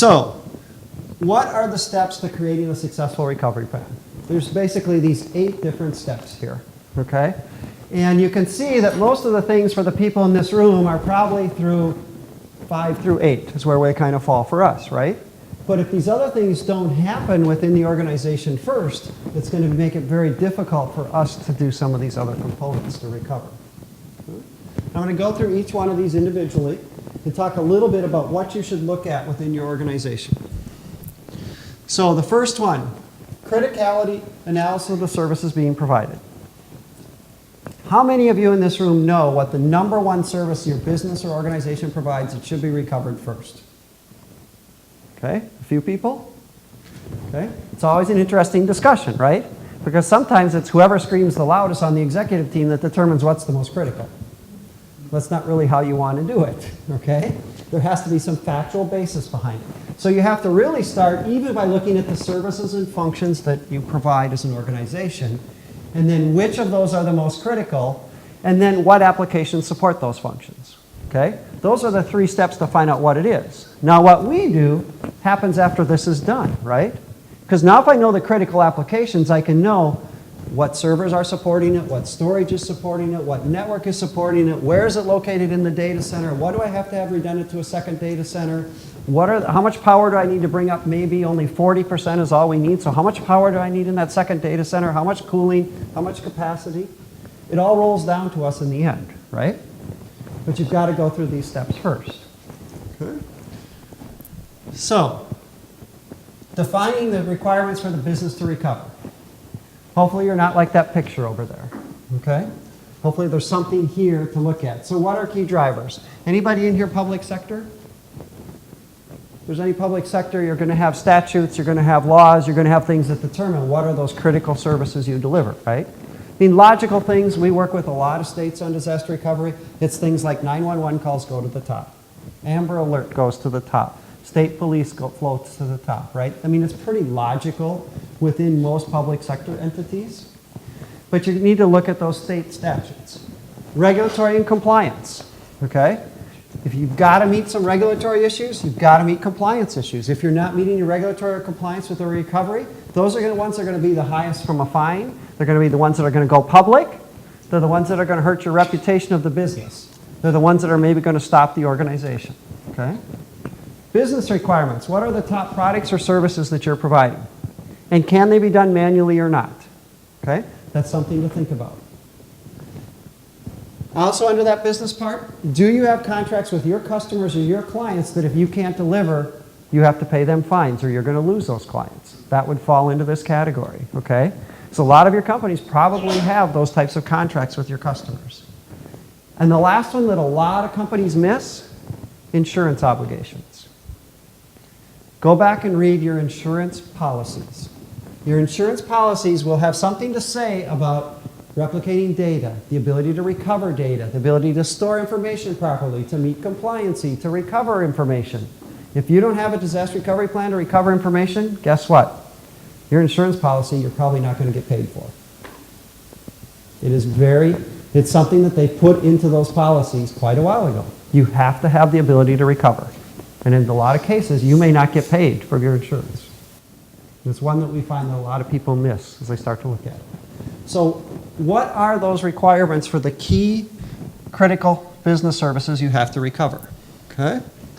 So, what are the steps to creating a successful recovery plan? There's basically these 8 different steps here, okay? And you can see that most of the things for the people in this room are probably through 5 through 8 is where we kind of fall for us, right? But if these other things don't happen within the organization first, it's going to make it very difficult for us to do some of these other components to recover. I'm going to go through each one of these individually and talk a little bit about what you should look at within your organization. So the first one, criticality analysis of the services being provided. How many of you in this room know what the #1 service your business or organization provides that should be recovered first? Okay, a few people? Okay, it's always an interesting discussion, right? Because sometimes it's whoever screams the loudest on the executive team that determines what's the most critical. That's not really how you want to do it, okay? There has to be some factual basis behind it. So you have to really start even by looking at the services and functions that you provide as an organization, and then which of those are the most critical, and then what applications support those functions, okay? Those are the 3 steps to find out what it is. Now what we do happens after this is done, right? Because now if I know the critical applications, I can know what servers are supporting it, what storage is supporting it, what network is supporting it, where is it located in the data center, what do I have to have redundant to a second data center, how much power do I need to bring up? Maybe only 40% is all we need, so how much power do I need in that second data center, how much cooling, how much capacity? It all rolls down to us in the end, right? But you've got to go through these steps first. Okay. So, defining the requirements for the business to recover. Hopefully you're not like that picture over there, okay? Hopefully there's something here to look at. So what are key drivers? Anybody in here public sector? If there's any public sector, you're going to have statutes, you're going to have laws, you're going to have things that determine what are those critical services you deliver, right? I mean, logical things, we work with a lot of states on disaster recovery. It's things like 911 calls go to the top. Amber Alert goes to the top. State police floats to the top, right? I mean, it's pretty logical within most public sector entities. But you need to look at those state statutes. Regulatory and compliance, okay? If you've got to meet some regulatory issues, you've got to meet compliance issues. If you're not meeting your regulatory or compliance with the recovery, those are the ones that are going to be the highest from a fine. They're going to be the ones that are going to go public. They're the ones that are going to hurt your reputation of the business. They're the ones that are maybe going to stop the organization, okay? Business requirements. What are the top products or services that you're providing? And can they be done manually or not? Okay? That's something to think about. Also under that business part, do you have contracts with your customers or your clients that if you can't deliver, you have to pay them fines or you're going to lose those clients? That would fall into this category, okay? So a lot of your companies probably have those types of contracts with your customers. And the last one that a lot of companies miss, insurance obligations. Go back and read your insurance policies. Your insurance policies will have something to say about replicating data, the ability to recover data, the ability to store information properly, to meet compliancy, to recover information. If you don't have a disaster recovery plan to recover information, guess what? Your insurance policy you're probably not going to get paid for. It's something that they put into those policies quite a while ago. You have to have the ability to recover. And in a lot of cases, you may not get paid for your insurance. It's one that we find that a lot of people miss as they start to look at it. So what are those requirements for the key critical business services you have to recover? Okay?